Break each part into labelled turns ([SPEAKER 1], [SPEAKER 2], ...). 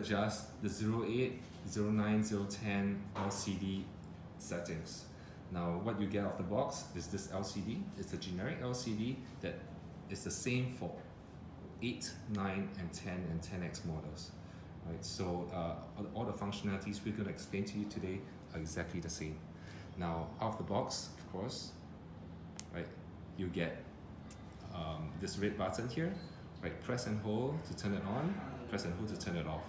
[SPEAKER 1] adjust the 08, 09, 010 LCD settings. Now what you get off the box is this LCD. It's a generic LCD that is the same for 8, 9, and 10 and 10X models. Right, so all the functionalities we're going to explain to you today are exactly the same. Now, out of the box, of course, right, you get this red button here, right? Press and hold to turn it on, press and hold to turn it off.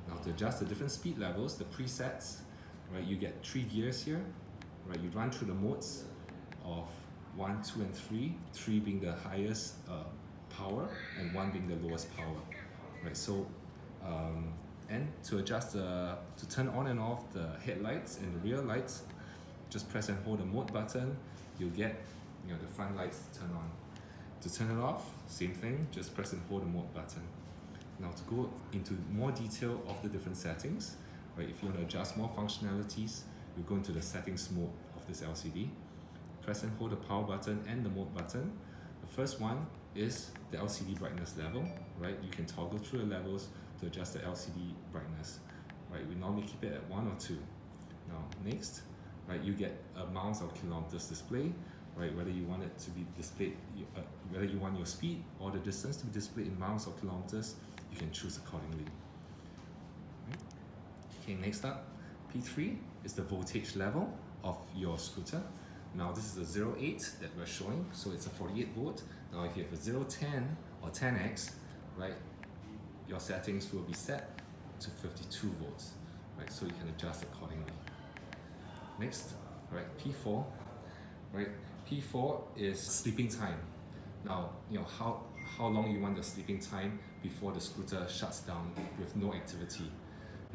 [SPEAKER 1] Now, to adjust the different speed levels, the presets, right? You get 3 gears here, right? You run through the modes of 1, 2, and 3. 3 being the highest power, and 1 being the lowest power, right? So. And to adjust to turn on and off the headlights and the rear lights, just press and hold the mode button. You'll get the front lights to turn on. To turn it off, same thing, just press and hold the mode button. Now to go into more detail of the different settings, right? If you want to adjust more functionalities, you go into the settings mode of this LCD. Press and hold the power button and the mode button. The first one is the LCD brightness level, right? You can toggle through the levels to adjust the LCD brightness, right? We normally keep it at 1 or 2. Now, next, right, you get a miles or kilometers display, right? Whether you want it to be displayed, whether you want your speed or the distance to be displayed in miles or kilometers, you can choose accordingly. Right? Okay, next up, P3 is the voltage level of your scooter. Now, this is a 08 that we're showing, so it's a 48 volt. Now, if you have a 010 or 10X, right, your settings will be set to 52 volts, right? So you can adjust accordingly. Next, right, P4, right? P4 is sleeping time. Now, how long you want the sleeping time before the scooter shuts down with no activity.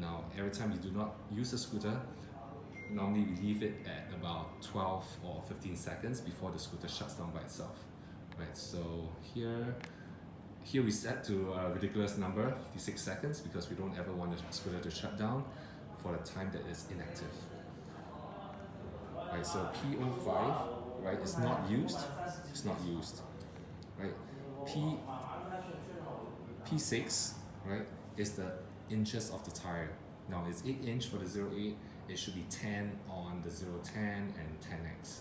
[SPEAKER 1] Now, every time you do not use the scooter, normally we leave it at about 12 or 15 seconds before the scooter shuts down by itself, right? So here we set to a ridiculous number, 56 seconds, because we don't ever want the scooter to shut down for the time that it's inactive. Right, so P05, right, is not used. It's not used. Right, P6, right, is the inches of the tire. Now it's 8 inch for the 08. It should be 10 on the 010 and 10X.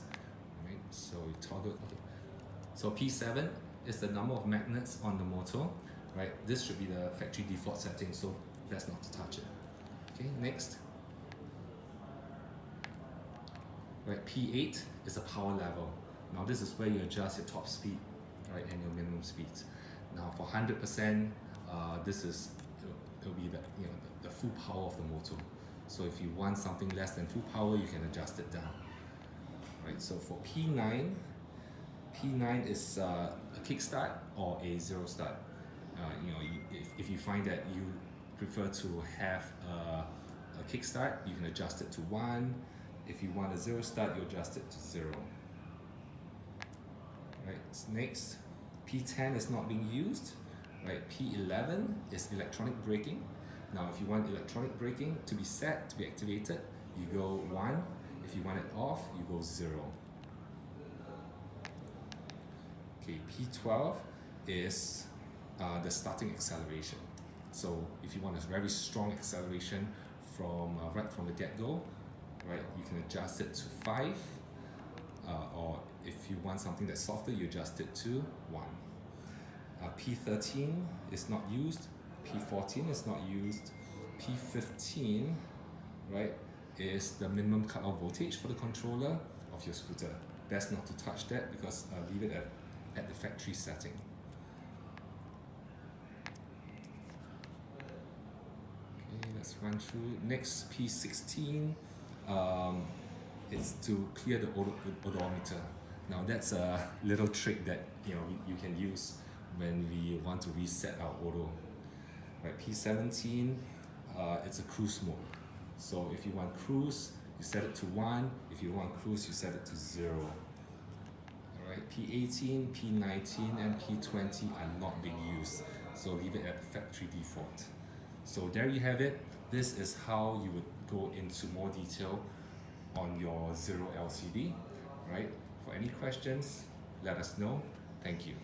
[SPEAKER 1] Right, so we toggle. Okay. So P7 is the number of magnets on the motor, right? This should be the factory default setting, so best not to touch it. Okay, next. Right, P8 is the power level. Now this is where you adjust your top speed, right, and your minimum speed. Now for 100%, it'll be the full power of the motor. So if you want something less than full power, you can adjust it down. Right, so for P9 is a kickstart or a zero start. If you find that you prefer to have a kickstart, you can adjust it to 1. If you want a zero start, you adjust it to 0. Right, next, P10 is not being used. Right, P11 is electronic braking. Now, if you want electronic braking to be set, to be activated, you go 1. If you want it off, you go 0. Okay, P12 is the starting acceleration. So if you want a very strong acceleration from right from the get-go, right, you can adjust it to 5, or if you want something that's softer, you adjust it to 1. P13 is not used. P14 is not used. P15, right, is the minimum cutoff voltage for the controller of your scooter. Best not to touch that because leave it at the factory setting. Okay, let's run through. Next, P16 is to clear the odometer. Now that's a little trick that you can use when we want to reset our odo. Right, P17, it's a cruise mode. So if you want cruise, you set it to 1. If you want cruise, you set it to 0. Alright, P18, P19, and P20 are not being used. So leave it at factory default. So there you have it. This is how you would go into more detail on your 0 LCD. Right? For any questions, let us know. Thank you.